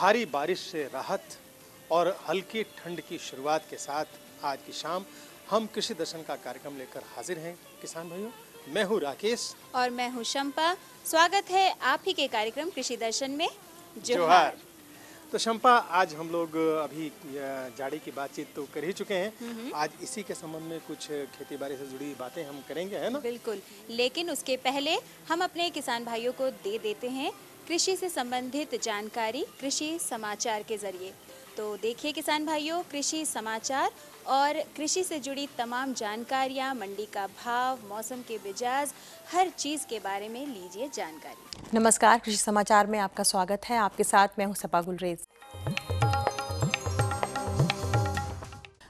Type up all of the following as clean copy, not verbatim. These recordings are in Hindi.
भारी बारिश से राहत और हल्की ठंड की शुरुआत के साथ आज की शाम हम कृषि दर्शन का कार्यक्रम लेकर हाजिर हैं। किसान भाइयों, मैं हूँ राकेश और मैं हूँ शंपा। स्वागत है आप ही के कार्यक्रम कृषि दर्शन में। जोहार। तो शंपा, आज हम लोग अभी जाड़ी की बातचीत तो कर ही चुके हैं। आज इसी के संबंध में कुछ खेती बाड़ी से जुड़ी बातें हम करेंगे, है ना? बिल्कुल, लेकिन उसके पहले हम अपने किसान भाइयों को दे देते हैं कृषि से संबंधित जानकारी कृषि समाचार के जरिए। तो देखिए किसान भाइयों, कृषि समाचार और कृषि से जुड़ी तमाम जानकारियाँ, मंडी का भाव, मौसम के मिजाज, हर चीज़ के बारे में लीजिए जानकारी। नमस्कार, कृषि समाचार में आपका स्वागत है। आपके साथ मैं हूं सपा गुलरेज।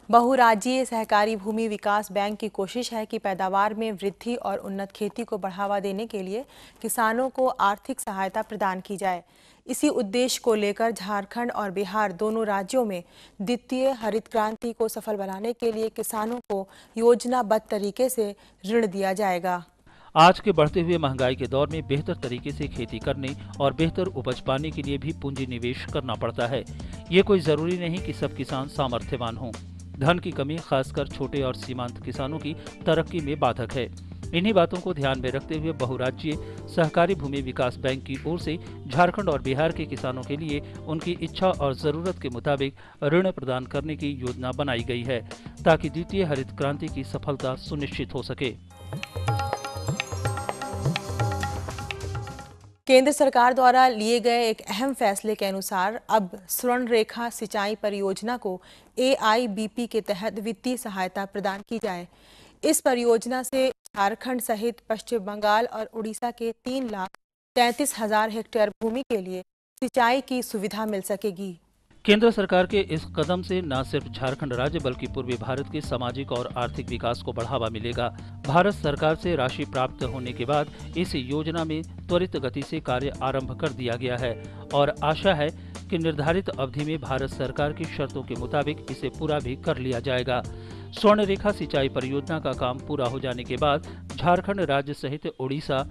बहुराज्यीय सहकारी भूमि विकास बैंक की कोशिश है कि पैदावार में वृद्धि और उन्नत खेती को बढ़ावा देने के लिए किसानों को आर्थिक सहायता प्रदान की जाए। इसी उद्देश्य को लेकर झारखंड और बिहार दोनों राज्यों में द्वितीय हरित क्रांति को सफल बनाने के लिए किसानों को योजनाबद्ध तरीके से ऋण दिया जाएगा। आज के बढ़ते हुए महंगाई के दौर में बेहतर तरीके से खेती करने और बेहतर उपज पाने के लिए भी पूंजी निवेश करना पड़ता है। ये कोई जरूरी नहीं कि सब किसान सामर्थ्यवान हों। धन की कमी खासकर छोटे और सीमांत किसानों की तरक्की में बाधक है। इन्हीं बातों को ध्यान में रखते हुए बहुराज्यीय सहकारी भूमि विकास बैंक की ओर से झारखंड और बिहार के किसानों के लिए उनकी इच्छा और जरूरत के मुताबिक ऋण प्रदान करने की योजना बनाई गई है, ताकि द्वितीय हरित क्रांति की सफलता सुनिश्चित हो सके। केंद्र सरकार द्वारा लिए गए एक अहम फैसले के अनुसार अब स्वर्ण रेखा सिंचाई परियोजना को AIBP के तहत वित्तीय सहायता प्रदान की जाए। इस परियोजना से झारखंड सहित पश्चिम बंगाल और उड़ीसा के 3,33,000 हेक्टेयर भूमि के लिए सिंचाई की सुविधा मिल सकेगी। केंद्र सरकार के इस कदम से न सिर्फ झारखंड राज्य बल्कि पूर्वी भारत के सामाजिक और आर्थिक विकास को बढ़ावा मिलेगा। भारत सरकार से राशि प्राप्त होने के बाद इस योजना में त्वरित गति से कार्य आरंभ कर दिया गया है और आशा है कि निर्धारित अवधि में भारत सरकार की शर्तों के मुताबिक इसे पूरा भी कर लिया जाएगा। स्वर्ण रेखा सिंचाई परियोजना का काम पूरा हो जाने के बाद झारखंड राज्य सहित उड़ीसा,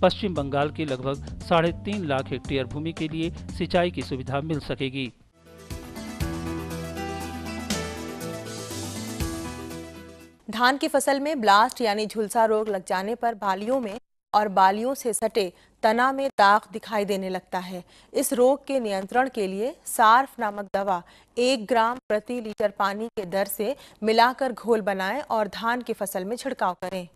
पश्चिम बंगाल के लगभग 3.5 लाख हेक्टेयर भूमि के लिए सिंचाई की सुविधा मिल सकेगी। धान की फसल में ब्लास्ट यानी झुलसा रोग लग जाने पर बालियों में और बालियों से सटे तना में दाग दिखाई देने लगता है। इस रोग के नियंत्रण के लिए सार्फ नामक दवा 1 ग्राम प्रति लीटर पानी के दर से मिलाकर घोल बनाएं और धान की फसल में छिड़काव करें।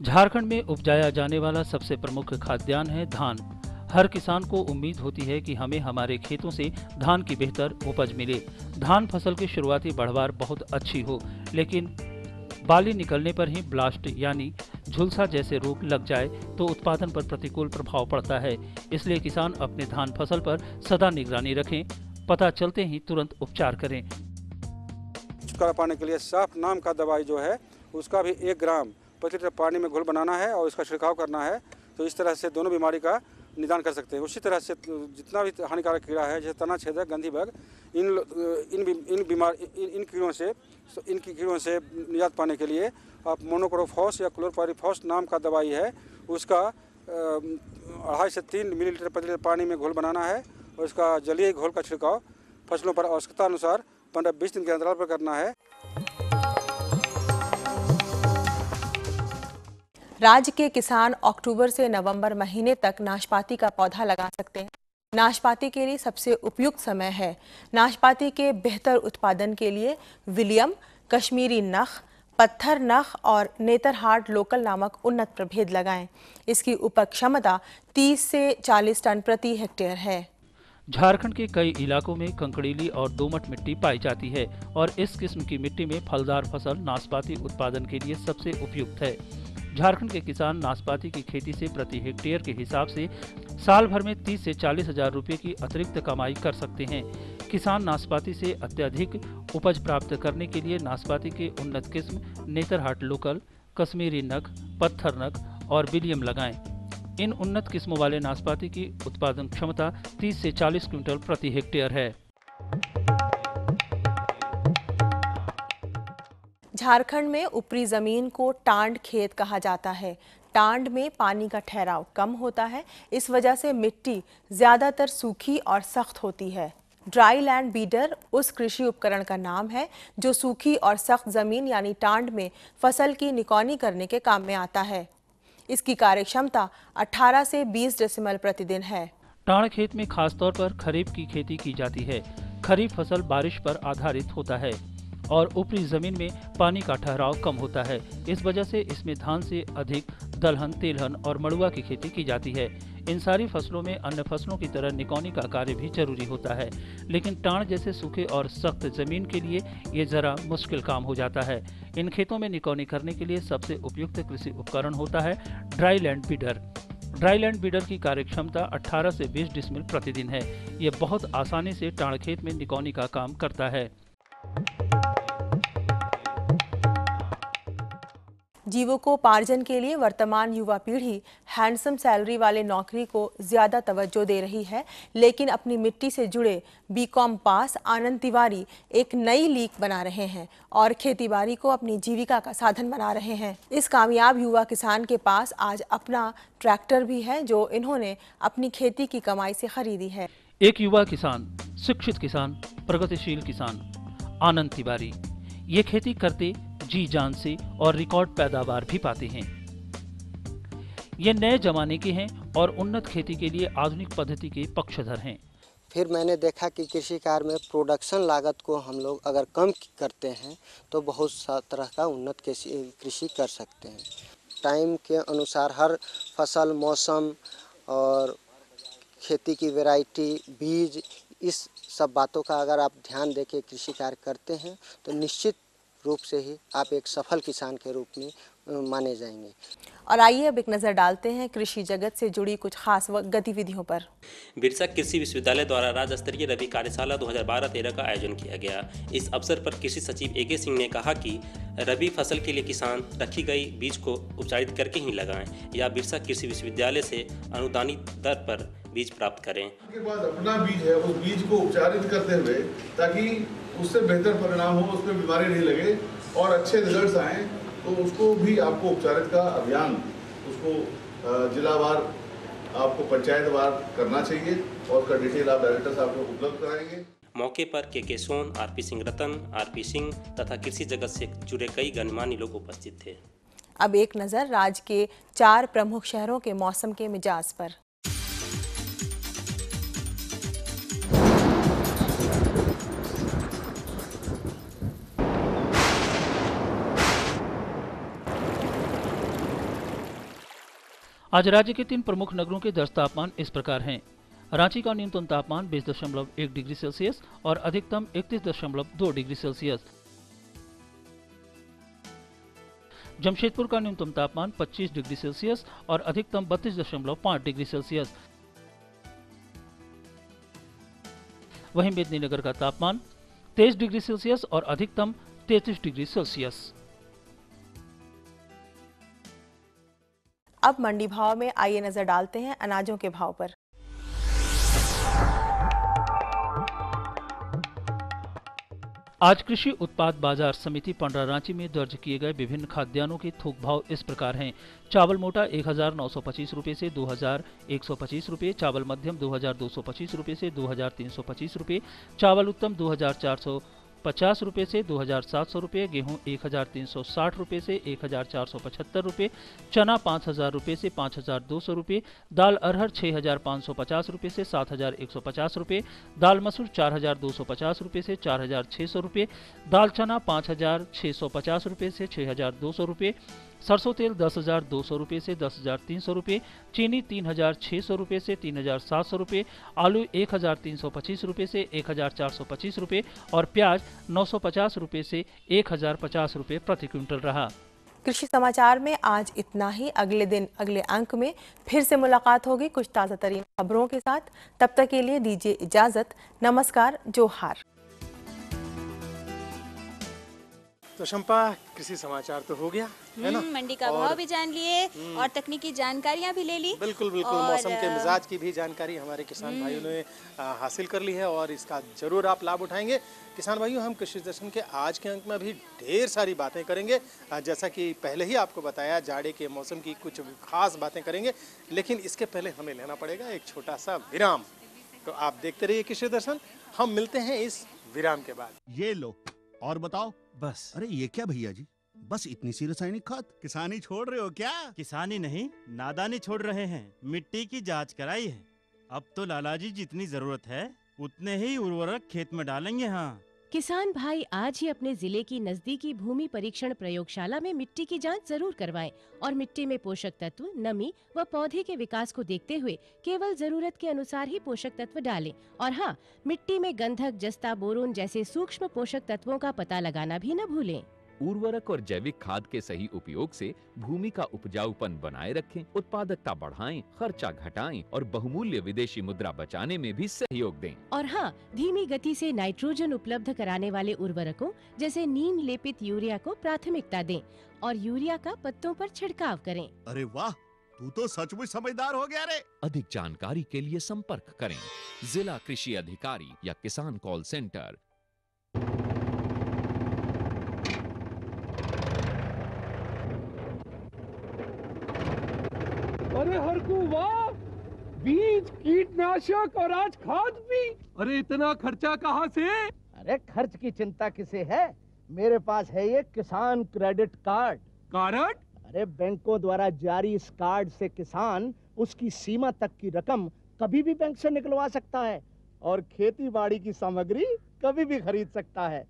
झारखंड में उपजाया जाने वाला सबसे प्रमुख खाद्यान्न है धान। हर किसान को उम्मीद होती है कि हमें हमारे खेतों से धान की बेहतर उपज मिले। धान फसल की शुरुआती बढ़वार बहुत अच्छी हो, लेकिन बाली निकलने पर ही ब्लास्ट यानी झुलसा जैसे रोग लग जाए तो उत्पादन पर प्रतिकूल प्रभाव पड़ता है। इसलिए किसान अपने धान फसल पर सदा निगरानी रखें, पता चलते ही तुरंत उपचार करें। छुटकारा पाने के लिए साफ नाम का दवाई जो है उसका भी 1 ग्राम प्रति लीटर पानी में घोल बनाना है और इसका छिड़काव करना है। तो इस तरह से दोनों बीमारी का निदान कर सकते हैं। उसी तरह से जितना भी हानिकारक कीड़ा है जैसे तना छेदक, गंधी बग, इन कीड़ों से निजात पाने के लिए आप मोनोक्रोफॉस या क्लोरपायरीफॉस नाम का दवाई है उसका 2.5 से 3 मिलीलीटर प्रति लीटर पानी में घोल बनाना है और इसका जलीय घोल का छिड़काव फसलों पर आवश्यकता अनुसार 15-20 दिन के अंतराल पर करना है। राज्य के किसान अक्टूबर से नवंबर महीने तक नाशपाती का पौधा लगा सकते हैं। नाशपाती के लिए सबसे उपयुक्त समय है। नाशपाती के बेहतर उत्पादन के लिए विलियम, कश्मीरी नख, पत्थर नख और नेतरहार्ट लोकल नामक उन्नत प्रभेद लगाएं। इसकी उपज क्षमता 30 से 40 टन प्रति हेक्टेयर है। झारखंड के कई इलाकों में कंकड़ीली और दोमट मिट्टी पाई जाती है और इस किस्म की मिट्टी में फलदार फसल नाशपाती उत्पादन के लिए सबसे उपयुक्त है। झारखंड के किसान नाशपाती की खेती से प्रति हेक्टेयर के हिसाब से साल भर में 30 से 40 हजार रुपये की अतिरिक्त कमाई कर सकते हैं। किसान नाशपाती से अत्यधिक उपज प्राप्त करने के लिए नाशपाती के उन्नत किस्म नेतरहार्ट लोकल, कश्मीरी नख, पत्थर नख और विलियम लगाएं। इन उन्नत किस्मों वाले नाशपाती की उत्पादन क्षमता 30 से 40 क्विंटल प्रति हेक्टेयर है। झारखंड में ऊपरी जमीन को टांड खेत कहा जाता है। टांड में पानी का ठहराव कम होता है, इस वजह से मिट्टी ज्यादातर सूखी और सख्त होती है। ड्राई लैंड बीडर उस कृषि उपकरण का नाम है जो सूखी और सख्त जमीन यानी टांड में फसल की निकौनी करने के काम में आता है। इसकी कार्यक्षमता 18 से 20 डेसिमल प्रतिदिन है। टांड खेत में खासतौर पर खरीफ की खेती की जाती है। खरीफ फसल बारिश पर आधारित होता है और ऊपरी जमीन में पानी का ठहराव कम होता है। इस वजह से इसमें धान से अधिक दलहन, तेलहन और मड़ुआ की खेती की जाती है। इन सारी फसलों में अन्य फसलों की तरह निकौनी का कार्य भी जरूरी होता है, लेकिन टांड जैसे सूखे और सख्त जमीन के लिए ये जरा मुश्किल काम हो जाता है। इन खेतों में निकौनी करने के लिए सबसे उपयुक्त कृषि उपकरण होता है dry land bidder. Dry land bidder की कार्यक्षमता 18 से 20 डिसमिल प्रतिदिन है। ये बहुत आसानी से टांड खेत में निकौनी का काम करता है। जीविकोपार्जन के लिए वर्तमान युवा पीढ़ी हैंडसम सैलरी वाले नौकरी को ज्यादा तवज्जो दे रही है, लेकिन अपनी मिट्टी से जुड़े बीकॉम पास आनंद तिवारी एक नई लीक बना रहे हैं और खेतीबाड़ी को अपनी जीविका का साधन बना रहे हैं। इस कामयाब युवा किसान के पास आज अपना ट्रैक्टर भी है जो इन्होंने अपनी खेती की कमाई से खरीदी है। एक युवा किसान, शिक्षित किसान, प्रगतिशील किसान आनंद तिवारी ये खेती करते जी जान से और रिकॉर्ड पैदावार भी पाते हैं। ये नए जमाने के हैं और उन्नत खेती के लिए आधुनिक पद्धति के पक्षधर हैं। फिर मैंने देखा कि कृषि कार्य में प्रोडक्शन लागत को हम लोग अगर कम करते हैं तो बहुत सा तरह का उन्नत कृषि कर सकते हैं। टाइम के अनुसार हर फसल, मौसम और खेती की वैरायटी, बीज, इस सब बातों का अगर आप ध्यान देके कृषि कार्य करते हैं तो निश्चित रूप से ही आप एक सफल किसान के रूप में माने जाएंगे। और आइए अब एक नजर डालते हैं कृषि जगत से जुड़ी कुछ खास गतिविधियों पर। बिरसा कृषि विश्वविद्यालय द्वारा राज्य स्तरीय रबी कार्यशाला 2012-13 का आयोजन किया गया। इस अवसर पर कृषि सचिव ए.के. सिंह ने कहा कि रबी फसल के लिए किसान रखी गई बीज को उपचारित करके ही लगाएं या बिरसा कृषि विश्वविद्यालय से अनुदानित दर पर बीज प्राप्त करें। उसके बाद अपना बीज है उस बीज को उपचारित करते हुए ताकि उससे बेहतर परिणाम हो, उस पर बीमारी नहीं लगे और अच्छे रिजल्ट्स आएँ, तो उसको भी आपको उपचारित का अभियान उसको जिलावार, आपको पंचायतवार करना चाहिए और उसका डिटेल आप डायरेक्टर साहब को उपलब्ध कराएंगे। मौके पर के सोन, आर.पी. सिंह रतन, आर.पी. सिंह तथा कृषि जगत से जुड़े कई गणमान्य लोग उपस्थित थे। अब एक नजर राज्य के 4 प्रमुख शहरों के मौसम के मिजाज पर। आज राज्य के 3 प्रमुख नगरों के 10 तापमान इस प्रकार हैं। रांची का न्यूनतम तापमान 20.1 डिग्री सेल्सियस और अधिकतम 31.2 डिग्री सेल्सियस। जमशेदपुर का न्यूनतम तापमान 25 डिग्री सेल्सियस और अधिकतम 32.5 डिग्री सेल्सियस। वहीं मेदिनीनगर का तापमान 23 डिग्री सेल्सियस और अधिकतम 33 डिग्री सेल्सियस। अब मंडी भाव में आइए नजर डालते हैं अनाजों के भाव पर। आज कृषि उत्पाद बाजार समिति पंडरा रांची में दर्ज किए गए विभिन्न खाद्यान्नों के थोक भाव इस प्रकार हैं। चावल मोटा 1925 रुपये से 2125 रुपये, चावल मध्यम 2225 रुपये से 2325 रुपये, चावल उत्तम 2450 रुपये से 2700 रुपये, गेहूं 1360 रुपये से 1475 रुपये, चना 5000 रुपये से 5200 रुपये, दाल अरहर 6550 रुपये से 7150 रुपये, दाल मसूर 4250 रुपये से 4600 रुपये, दाल चना 5650 रुपये से 6200 रुपये, सरसों तेल 10,200 रुपये से 10,300 रुपये, चीनी 3,600 रुपये से 3,700 रुपये, आलू 1,325 रुपये से 1,425 रुपये और प्याज 950 रुपये से 1,050 रुपये प्रति क्विंटल रहा। कृषि समाचार में आज इतना ही। अगले दिन अगले अंक में फिर से मुलाकात होगी कुछ ताज़ा तरीन खबरों के साथ। तब तक के लिए दीजिए इजाजत। नमस्कार, जोहार। तो शंपा, कृषि समाचार तो हो गया है ना, मंडी का भाव भी जान लिए और तकनीकी जानकारियां भी ले ली। बिल्कुल बिल्कुल, मौसम के मिजाज की भी जानकारी हमारे किसान भाइयों ने हासिल कर ली है और इसका जरूर आप लाभ उठाएंगे। किसान भाइयों, हम कृषि दर्शन के आज के अंक में भी ढेर सारी बातें करेंगे। जैसा कि पहले ही आपको बताया, जाड़े के मौसम की कुछ खास बातें करेंगे, लेकिन इसके पहले हमें लेना पड़ेगा एक छोटा सा विराम। तो आप देखते रहिए कृषि दर्शन, हम मिलते हैं इस विराम के बाद। ये लो और बताओ। बस। अरे ये क्या भैया जी, बस इतनी सी रासायनिक खाद? किसानी छोड़ रहे हो क्या? किसानी नहीं, नादानी छोड़ रहे हैं। मिट्टी की जांच कराई है। अब तो लालाजी जितनी जरूरत है उतने ही उर्वरक खेत में डालेंगे। हाँ, किसान भाई आज ही अपने जिले की नजदीकी भूमि परीक्षण प्रयोगशाला में मिट्टी की जांच जरूर करवाएं और मिट्टी में पोषक तत्व, नमी व पौधे के विकास को देखते हुए केवल जरूरत के अनुसार ही पोषक तत्व डालें। और हाँ, मिट्टी में गंधक, जस्ता, बोरोन जैसे सूक्ष्म पोषक तत्वों का पता लगाना भी न भूलें। उर्वरक और जैविक खाद के सही उपयोग से भूमि का उपजाऊपन बनाए रखें, उत्पादकता बढ़ाएं, खर्चा घटाएं और बहुमूल्य विदेशी मुद्रा बचाने में भी सहयोग दें। और हाँ, धीमी गति से नाइट्रोजन उपलब्ध कराने वाले उर्वरकों जैसे नीम लेपित यूरिया को प्राथमिकता दें और यूरिया का पत्तों पर छिड़काव करें। अरे वाह, तू तो सचमुच समझदार हो गया रे। अधिक जानकारी के लिए संपर्क करें जिला कृषि अधिकारी या किसान कॉल सेंटर। अरे हरकू वाह, बीज, कीटनाशक और आज खाद भी। अरे इतना खर्चा कहाँ से? अरे खर्च की चिंता किसे है, मेरे पास है ये किसान क्रेडिट कार्ड। कार्ड? अरे बैंकों द्वारा जारी इस कार्ड से किसान उसकी सीमा तक की रकम कभी भी बैंक से निकलवा सकता है और खेती बाड़ी की सामग्री कभी भी खरीद सकता है।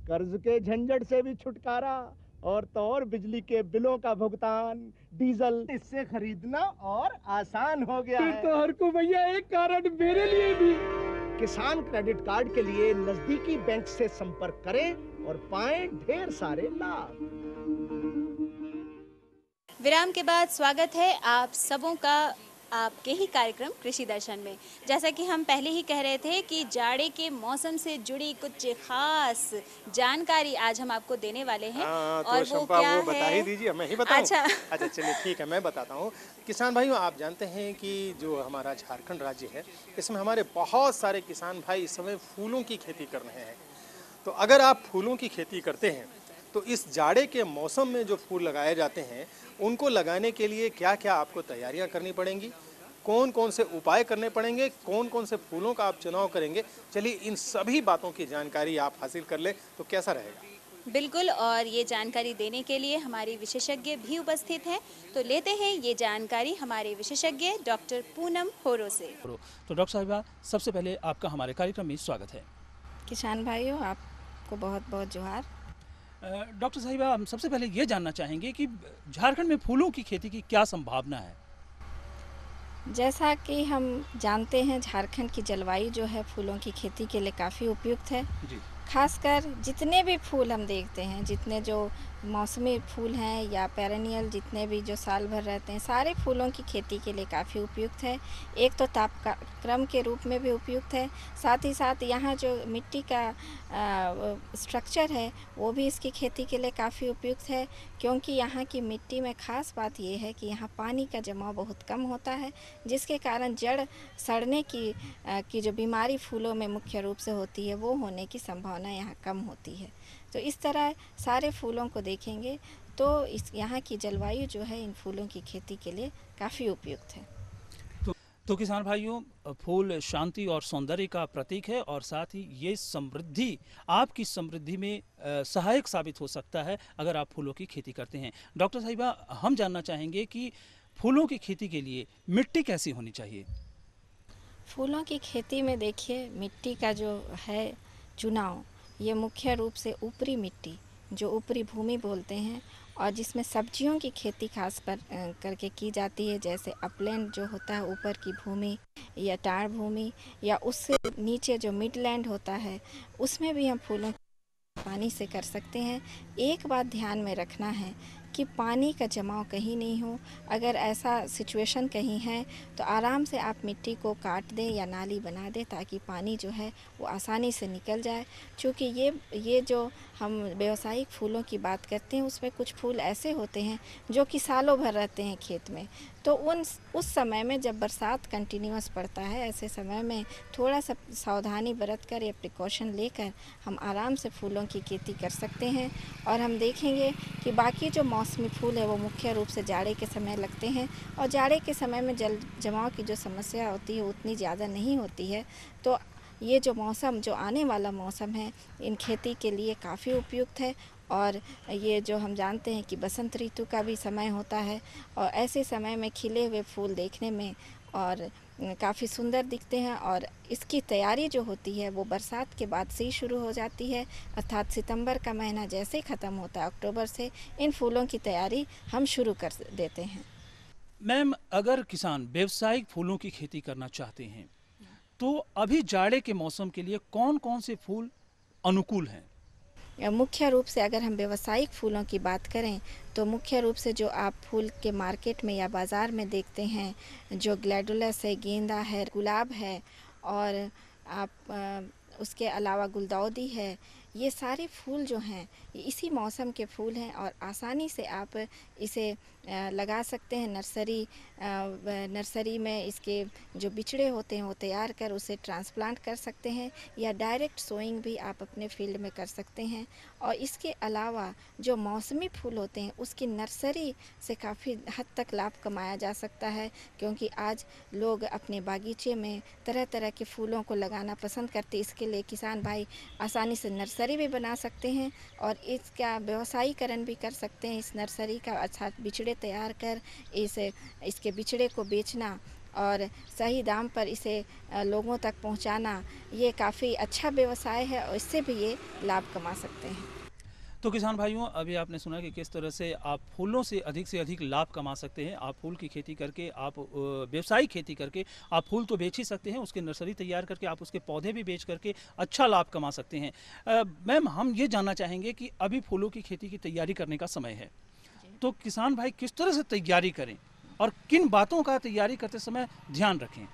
कर्ज के झंझट से भी छुटकारा और तो और बिजली के बिलों का भुगतान, डीजल इससे खरीदना और आसान हो गया है। तो हर को भैया एक कार्ड मेरे लिए भी। किसान क्रेडिट कार्ड के लिए नजदीकी बैंक से संपर्क करें और पाएं ढेर सारे लाभ। विराम के बाद स्वागत है आप सबों का आपके ही कार्यक्रम कृषि दर्शन में। जैसा कि हम पहले ही कह रहे थे कि जाड़े के मौसम से जुड़ी कुछ खास जानकारी आज हम आपको देने वाले हैं। तो और वो क्या वो बता ही दीजिए, मैं ही बताऊं? अच्छा चलिए ठीक है, मैं बताता हूँ। किसान भाइयों, आप जानते हैं कि जो हमारा झारखंड राज्य है, इसमें हमारे बहुत सारे किसान भाई इस समय फूलों की खेती कर रहे हैं। तो अगर आप फूलों की खेती करते हैं तो इस जाड़े के मौसम में जो फूल लगाए जाते हैं उनको लगाने के लिए क्या क्या आपको तैयारियां करनी पड़ेंगी, कौन कौन से उपाय करने पड़ेंगे, कौन कौन से फूलों का आप चुनाव करेंगे, चलिए इन सभी बातों की जानकारी आप हासिल कर ले तो कैसा रहेगा। बिल्कुल, और ये जानकारी देने के लिए हमारी विशेषज्ञ भी उपस्थित हैं। तो लेते हैं ये जानकारी हमारे विशेषज्ञ डॉक्टर पूनम होरो से। तो डॉक्टर साहिबा, सबसे पहले आपका हमारे कार्यक्रम में स्वागत है। किसान भाइयों, आपको बहुत बहुत जोहार। डॉक्टर साहिबा, हम सबसे पहले ये जानना चाहेंगे कि झारखंड में फूलों की खेती की क्या संभावना है। जैसा कि हम जानते हैं, झारखंड की जलवायु जो है फूलों की खेती के लिए काफ़ी उपयुक्त है जी। खासकर जितने भी फूल हम देखते हैं, जितने जो मौसमी फूल हैं या पेरेनियल, जितने भी जो साल भर रहते हैं, सारे फूलों की खेती के लिए काफ़ी उपयुक्त है। एक तो तापक्रम के रूप में भी उपयुक्त है, साथ ही साथ यहाँ जो मिट्टी का स्ट्रक्चर है वो भी इसकी खेती के लिए काफ़ी उपयुक्त है, क्योंकि यहाँ की मिट्टी में ख़ास बात ये है कि यहाँ पानी का जमाव बहुत कम होता है, जिसके कारण जड़ सड़ने की जो बीमारी फूलों में मुख्य रूप से होती है वो होने की संभावना यहाँ कम होती है। तो इस तरह सारे फूलों को देखेंगे तो इस यहाँ की जलवायु जो है इन फूलों की खेती के लिए काफ़ी उपयुक्त है। तो किसान भाइयों, फूल शांति और सौंदर्य का प्रतीक है और साथ ही ये समृद्धि, आपकी समृद्धि में सहायक साबित हो सकता है अगर आप फूलों की खेती करते हैं। डॉक्टर साहिबा, हम जानना चाहेंगे कि फूलों की खेती के लिए मिट्टी कैसी होनी चाहिए। फूलों की खेती में देखिए, मिट्टी का जो है चुनाव, ये मुख्य रूप से ऊपरी मिट्टी, जो ऊपरी भूमि बोलते हैं, और जिसमें सब्जियों की खेती खास पर करके की जाती है, जैसे अपलैंड जो होता है ऊपर की भूमि, या टार भूमि, या उससे नीचे जो मिडलैंड होता है, उसमें भी हम फूलों पानी से कर सकते हैं। एक बात ध्यान में रखना है कि पानी का जमाव कहीं नहीं हो। अगर ऐसा सिचुएशन कहीं है तो आराम से आप मिट्टी को काट दें या नाली बना दें, ताकि पानी जो है वो आसानी से निकल जाए। क्योंकि ये जो हम व्यावसायिक फूलों की बात करते हैं, उसमें कुछ फूल ऐसे होते हैं जो कि सालों भर रहते हैं खेत में। तो उस समय में जब बरसात कंटिन्यूअस पड़ता है, ऐसे समय में थोड़ा सा सावधानी बरत कर या प्रिकॉशन लेकर हम आराम से फूलों की खेती कर सकते हैं। और हम देखेंगे कि बाकी जो मौसमी फूल है वो मुख्य रूप से जाड़े के समय लगते हैं, और जाड़े के समय में जल जमाव की जो समस्या होती है उतनी ज़्यादा नहीं होती है। तो ये जो मौसम, जो आने वाला मौसम है, इन खेती के लिए काफ़ी उपयुक्त है। और ये जो हम जानते हैं कि बसंत ऋतु का भी समय होता है और ऐसे समय में खिले हुए फूल देखने में और काफ़ी सुंदर दिखते हैं। और इसकी तैयारी जो होती है वो बरसात के बाद से ही शुरू हो जाती है, अर्थात सितंबर का महीना जैसे ख़त्म होता है, अक्टूबर से इन फूलों की तैयारी हम शुरू कर देते हैं। मैम, अगर किसान व्यावसायिक फूलों की खेती करना चाहते हैं तो अभी जाड़े के मौसम के लिए कौन कौन से फूल अनुकूल हैं? मुख्य रूप से अगर हम व्यावसायिक फूलों की बात करें तो मुख्य रूप से जो आप फूल के मार्केट में या बाज़ार में देखते हैं, जो ग्लैडुलस है, गेंदा है, गुलाब है और आप उसके अलावा गुलदाउदी है, ये सारे फूल जो हैं ये इसी मौसम के फूल हैं और आसानी से आप इसे लगा सकते हैं। नर्सरी में इसके जो बिचड़े होते हैं वो तैयार कर उसे ट्रांसप्लांट कर सकते हैं या डायरेक्ट सोइंग भी आप अपने फील्ड में कर सकते हैं। और इसके अलावा जो मौसमी फूल होते हैं उसकी नर्सरी से काफ़ी हद तक लाभ कमाया जा सकता है, क्योंकि आज लोग अपने बागीचे में तरह तरह के फूलों को लगाना पसंद करते हैं। इसके लिए किसान भाई आसानी से नर्सरी भी बना सकते हैं और इसका व्यवसायीकरण भी कर सकते हैं। इस नर्सरी का अच्छा बिचड़े तैयार कर इसके बिचड़े को बेचना और सही दाम पर इसे लोगों तक पहुंचाना, ये काफ़ी अच्छा व्यवसाय है और इससे भी ये लाभ कमा सकते हैं। तो किसान भाइयों, अभी आपने सुना कि किस तरह से आप फूलों से अधिक लाभ कमा सकते हैं। आप फूल की खेती करके, आप व्यावसायिक खेती करके आप फूल तो बेच ही सकते हैं, उसके नर्सरी तैयार करके आप उसके पौधे भी बेच करके अच्छा लाभ कमा सकते हैं। मैम, हम ये जानना चाहेंगे कि अभी फूलों की खेती की तैयारी करने का समय है, तो किसान भाई किस तरह से तैयारी करें और किन बातों का तैयारी करते समय ध्यान रखें?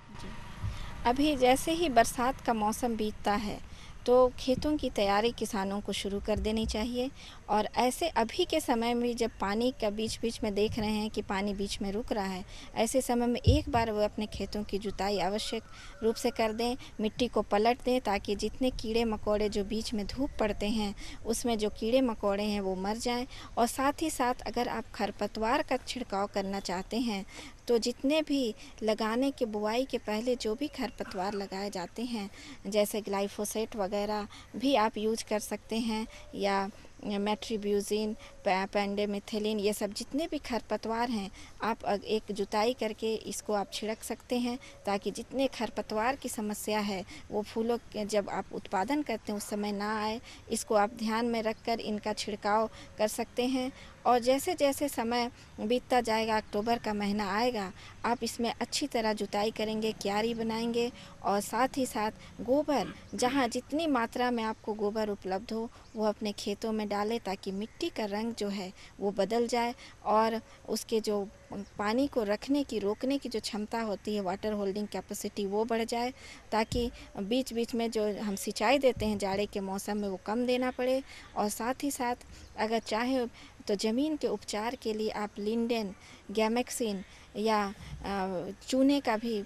अभी जैसे ही बरसात का मौसम बीतता है तो खेतों की तैयारी किसानों को शुरू कर देनी चाहिए। और ऐसे अभी के समय में जब पानी का बीच में देख रहे हैं कि पानी बीच में रुक रहा है, ऐसे समय में एक बार वो अपने खेतों की जुताई आवश्यक रूप से कर दें, मिट्टी को पलट दें ताकि जितने कीड़े मकोड़े जो बीच में धूप पड़ते हैं उसमें जो कीड़े मकोड़े हैं वो मर जाएं। और साथ ही साथ अगर आप खरपतवार का छिड़काव करना चाहते हैं तो जितने भी लगाने के बुआई के पहले जो भी खरपतवार लगाए जाते हैं, जैसे ग्लाइफोसेट वगैरह भी आप यूज कर सकते हैं या मेट्रीब्यूजिन, पेंडेमिथिलिन, ये सब जितने भी खरपतवार हैं आप एक जुताई करके इसको आप छिड़क सकते हैं ताकि जितने खरपतवार की समस्या है वो फूलों के जब आप उत्पादन करते हैं उस समय ना आए। इसको आप ध्यान में रखकर इनका छिड़काव कर सकते हैं। और जैसे जैसे समय बीतता जाएगा, अक्टूबर का महीना आएगा, आप इसमें अच्छी तरह जुताई करेंगे, क्यारी बनाएंगे और साथ ही साथ गोबर, जहाँ जितनी मात्रा में आपको गोबर उपलब्ध हो वो अपने खेतों में डालें ताकि मिट्टी का रंग जो है वो बदल जाए और उसके जो पानी को रोकने की जो क्षमता होती है, वाटर होल्डिंग कैपेसिटी, वो बढ़ जाए ताकि बीच बीच में जो हम सिंचाई देते हैं जाड़े के मौसम में वो कम देना पड़े। और साथ ही साथ अगर चाहे तो ज़मीन के उपचार के लिए आप लिंडेन, गैमेक्सिन या चूने का भी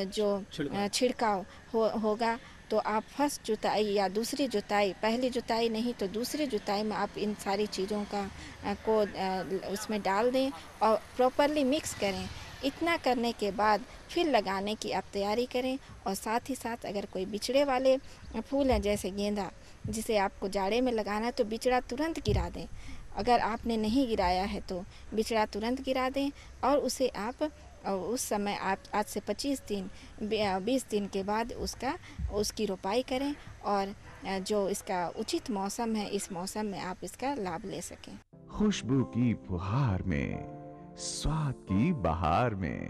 जो छिड़काव होगा तो आप फर्स्ट जुताई या दूसरी जुताई, पहली जुताई नहीं तो दूसरी जुताई में आप इन सारी चीज़ों को उसमें डाल दें और प्रॉपरली मिक्स करें। इतना करने के बाद फिर लगाने की आप तैयारी करें। और साथ ही साथ अगर कोई बिचड़े वाले फूल हैं जैसे गेंदा, जिसे आपको जाड़े में लगाना है तो बिचड़ा तुरंत गिरा दें। अगर आपने नहीं गिराया है तो बिचड़ा तुरंत गिरा दें और उसे आप उस समय आप आज से 20 दिन के बाद उसकी रोपाई करें और जो इसका उचित मौसम है इस मौसम में आप इसका लाभ ले सकें। खुशबू की फुहार में, स्वाद की बहार में,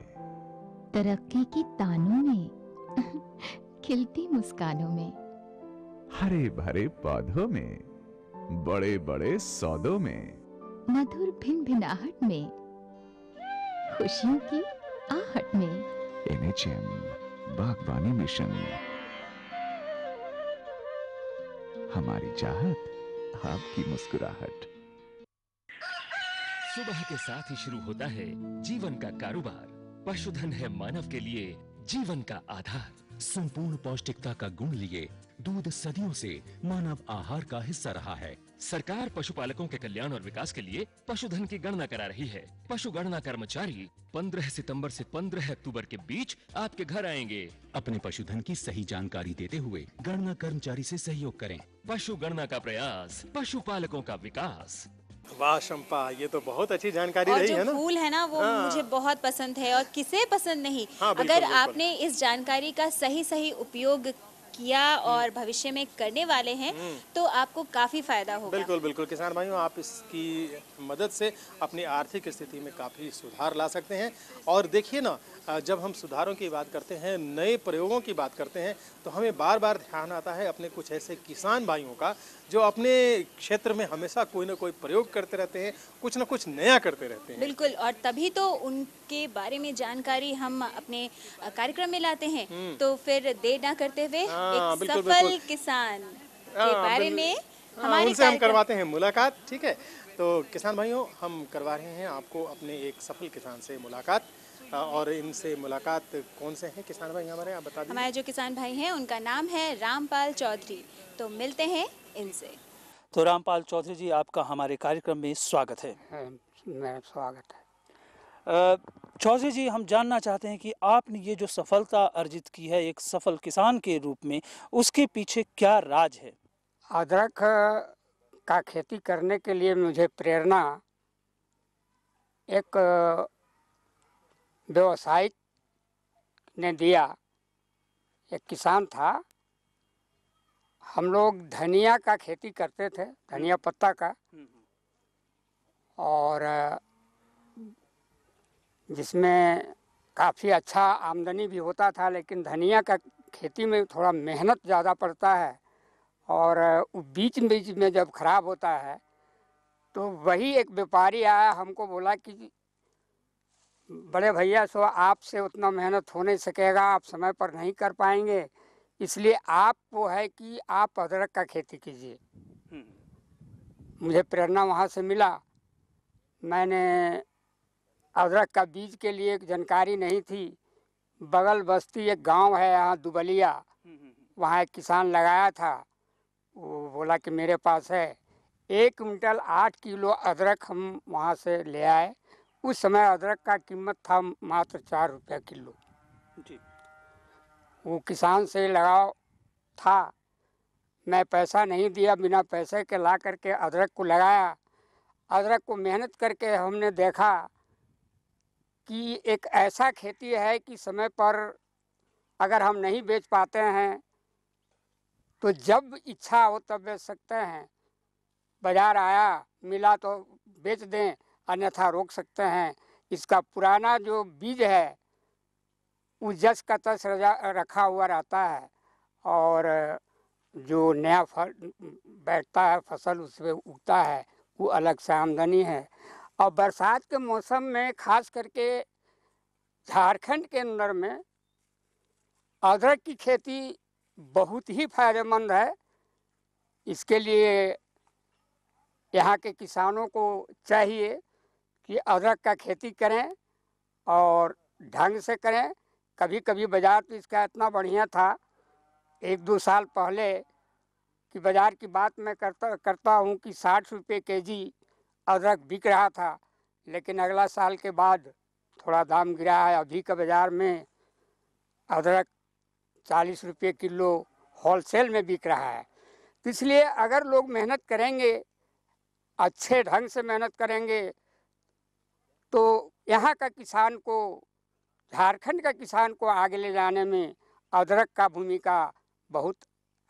तरक्की की तानों में, खिलती मुस्कानों में, हरे भरे पौधों में, बड़े बड़े सौदों में, मधुर भिनभिनाहट में, खुशियों की आहट में। NHM बागवानी मिशन, हमारी चाहत, आपकी मुस्कुराहट। सुबह के साथ ही शुरू होता है जीवन का कारोबार। पशुधन है मानव के लिए जीवन का आधार। संपूर्ण पौष्टिकता का गुण लिए दूध सदियों से मानव आहार का हिस्सा रहा है। सरकार पशुपालकों के कल्याण और विकास के लिए पशुधन की गणना करा रही है। पशु गणना कर्मचारी 15 सितंबर से 15 अक्टूबर के बीच आपके घर आएंगे। अपने पशुधन की सही जानकारी देते हुए गणना कर्मचारी से सहयोग करें। पशु गणना का प्रयास, पशुपालकों का विकास। वाह शंपा, ये तो बहुत अच्छी जानकारी और रही जो है ना। फूल है ना वो हाँ। मुझे बहुत पसंद है, और किसे पसंद नहीं। हाँ, बिल्कुल, अगर बिल्कुल। आपने इस जानकारी का सही उपयोग किया और भविष्य में करने वाले हैं तो आपको काफी फायदा होगा। बिल्कुल बिल्कुल किसान भाइयों, आप इसकी मदद से अपनी आर्थिक स्थिति में काफ़ी सुधार ला सकते हैं। और देखिए ना, जब हम सुधारों की बात करते हैं, नए प्रयोगों की बात करते हैं, तो हमें बार बार ध्यान आता है अपने कुछ ऐसे किसान भाइयों का जो अपने क्षेत्र में हमेशा कोई ना कोई प्रयोग करते रहते हैं, कुछ ना कुछ नया करते रहते हैं। बिल्कुल, और तभी तो उनके बारे में जानकारी हम अपने कार्यक्रम में लाते हैं। तो फिर देर ना करते हुए एक बिल्कुल, सफल बिल्कुल। किसान के बारे में हमारे उनसे हम करवाते हैं मुलाकात। ठीक है, तो किसान भाइयों, हम करवा रहे हैं आपको अपने एक सफल किसान से मुलाकात। और इनसे मुलाकात कौन से हैं किसान भाई हमारे, आप बता दीजिए। हमारे जो किसान भाई हैं उनका नाम है रामपाल चौधरी। तो मिलते हैं इनसे। तो रामपाल चौधरी जी, आपका हमारे कार्यक्रम में स्वागत है। मेरा स्वागत है। चौधरी जी, हम जानना चाहते हैं कि आपने ये जो सफलता अर्जित की है एक सफल किसान के रूप में, उसके पीछे क्या राज है? अदरक का खेती करने के लिए मुझे प्रेरणा एक व्यवसायिक ने दिया। एक किसान था, हम लोग धनिया का खेती करते थे, धनिया पत्ता का, और जिसमें काफ़ी अच्छा आमदनी भी होता था। लेकिन धनिया का खेती में थोड़ा मेहनत ज़्यादा पड़ता है, और बीच में जब ख़राब होता है तो वही एक व्यापारी आया, हमको बोला कि बड़े भैया, सो आपसे उतना मेहनत हो नहीं सकेगा, आप समय पर नहीं कर पाएंगे, इसलिए आप वो है कि आप अदरक का खेती कीजिए। मुझे प्रेरणा वहाँ से मिला। मैंने अदरक का बीज के लिए जानकारी नहीं थी, बगल बस्ती एक गांव है यहाँ दुबलिया, वहाँ एक किसान लगाया था, वो बोला कि मेरे पास है। 1 क्विंटल 8 किलो अदरक हम वहाँ से ले आए। उस समय अदरक का कीमत था मात्र 4 रुपये किलो जी। वो किसान से लगाव था, मैं पैसा नहीं दिया, बिना पैसे के ला करके अदरक को लगाया। अदरक को मेहनत करके हमने देखा कि एक ऐसा खेती है कि समय पर अगर हम नहीं बेच पाते हैं तो जब इच्छा हो तब बेच सकते हैं। बाजार आया, मिला तो बेच दें, अन्यथा रोक सकते हैं। इसका पुराना जो बीज है वो जस का तस रखा हुआ रहता है, और जो नया फल बैठता है, फसल उसमें उगता है, वो अलग से आमदनी है। और बरसात के मौसम में खास करके झारखंड के अंदर में अदरक की खेती बहुत ही फायदेमंद है। इसके लिए यहाँ के किसानों को चाहिए कि अदरक का खेती करें और ढंग से करें। कभी कभी बाज़ार तो इसका इतना बढ़िया था, 1-2 साल पहले की बाज़ार की बात मैं करता हूँ कि 60 रुपये केजी अदरक बिक रहा था। लेकिन अगला साल के बाद थोड़ा दाम गिरा है। अभी के बाज़ार में अदरक 40 रुपये किलो होलसेल में बिक रहा है। तो इसलिए अगर लोग मेहनत करेंगे, अच्छे ढंग से मेहनत करेंगे, तो यहाँ का किसान को, झारखंड का किसान को आगे ले जाने में अदरक का भूमिका बहुत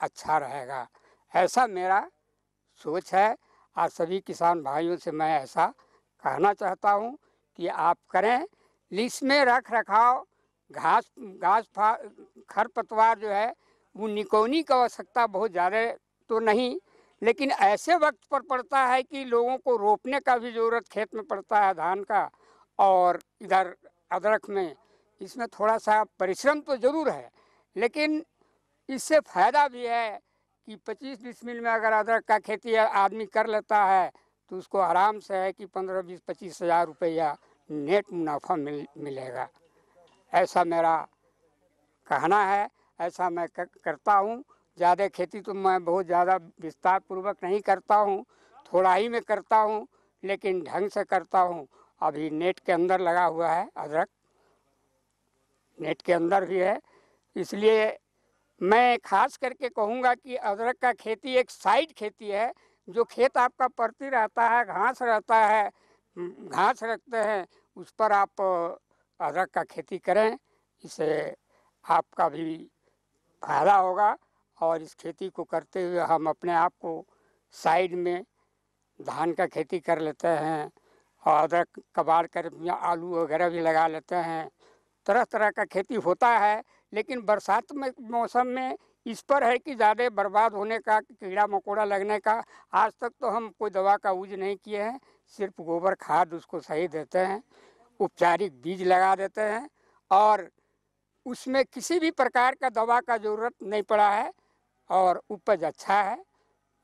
अच्छा रहेगा। ऐसा मेरा सोच है। और सभी किसान भाइयों से मैं ऐसा कहना चाहता हूँ कि आप करें। इसमें रख रखाव, घास खरपतवार जो है वो निकौनी की आवश्यकता बहुत ज़्यादा तो नहीं, लेकिन ऐसे वक्त पर पड़ता है कि लोगों को रोपने का भी ज़रूरत खेत में पड़ता है धान का, और इधर अदरक में इसमें थोड़ा सा परिश्रम तो ज़रूर है, लेकिन इससे फ़ायदा भी है कि 25-20 मिल में अगर अदरक का खेती आदमी कर लेता है तो उसको आराम से है कि 15-20-25 हज़ार रुपया नेट मुनाफा मिलेगा। ऐसा मेरा कहना है, ऐसा मैं करता हूँ। ज़्यादा खेती तो मैं बहुत ज़्यादा विस्तार पूर्वक नहीं करता हूँ, थोड़ा ही मैं करता हूँ, लेकिन ढंग से करता हूँ। अभी नेट के अंदर लगा हुआ है अदरक, नेट के अंदर भी है। इसलिए मैं खास करके कहूँगा कि अदरक का खेती एक साइड खेती है। जो खेत आपका पड़ती रहता है, घास रहता है, घास रखते हैं, उस पर आप अदरक का खेती करें, इससे आपका भी फायदा होगा। और इस खेती को करते हुए हम अपने आप को साइड में धान का खेती कर लेते हैं और अदरक कबाड़ कर या आलू वगैरह भी लगा लेते हैं। तरह तरह का खेती होता है, लेकिन बरसात में मौसम में इस पर है कि ज़्यादा बर्बाद होने का, कीड़ा मकोड़ा लगने का। आज तक तो हम कोई दवा का यूज नहीं किए हैं, सिर्फ गोबर खाद उसको सही देते हैं, उपचारिक बीज लगा देते हैं और उसमें किसी भी प्रकार का दवा का ज़रूरत नहीं पड़ा है और उपज अच्छा है।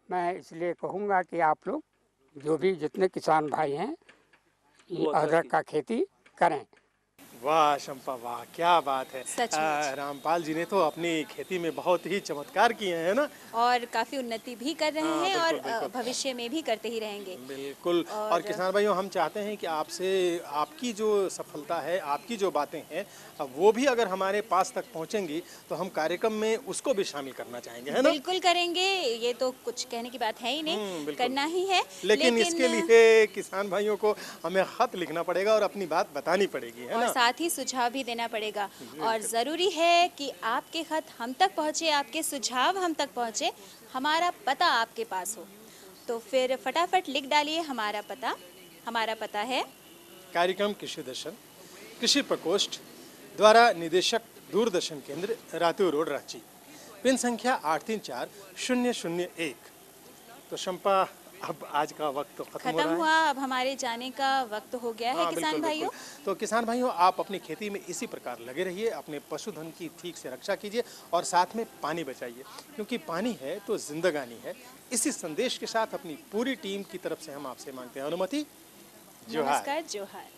मैं इसलिए कहूँगा कि आप लोग जो भी जितने किसान भाई हैं ये अदरक का खेती करें। वाह शंपा वाह, क्या बात है। सचमुच। रामपाल जी ने तो अपनी खेती में बहुत ही चमत्कार किए हैं ना, और काफी उन्नति भी कर रहे हैं बिल्कुल, और बिल्कुल। भविष्य में भी करते ही रहेंगे। बिल्कुल। और किसान भाइयों, हम चाहते हैं कि आपसे आपकी जो सफलता है, आपकी जो बातें हैं, वो भी अगर हमारे पास तक पहुंचेंगी तो हम कार्यक्रम में उसको भी शामिल करना चाहेंगे, है ना? बिल्कुल करेंगे, ये तो कुछ कहने की बात है ही नहीं, करना ही है। लेकिन इसके लिए किसान भाइयों को हमें खत लिखना पड़ेगा और अपनी बात बतानी पड़ेगी, है और ना? साथ ही सुझाव भी देना पड़ेगा। और ज़रूरी है कि आपके खत हम तक पहुँचे, आपके सुझाव हम तक पहुँचे, हमारा पता आपके पास हो। तो फिर फटाफट लिख डालिए हमारा पता। हमारा पता है कार्यक्रम कृषि दर्शन, कृषि प्रकोष्ठ द्वारा निदेशक, दूरदर्शन केंद्र, रातू रोड, रांची, पिन संख्या 834001। तो शंपा, अब आज का वक्त तो खत्म हुआ, अब हमारे जाने का वक्त हो गया है। किसान भाइयों, तो किसान भाइयों, आप अपनी खेती में इसी प्रकार लगे रहिए, अपने पशुधन की ठीक से रक्षा कीजिए और साथ में पानी बचाइए, क्योंकि पानी है तो जिंदगानी है। इसी संदेश के साथ अपनी पूरी टीम की तरफ से हम आपसे मांगते हैं अनुमति। जोहार। नमस्कार, जोहार।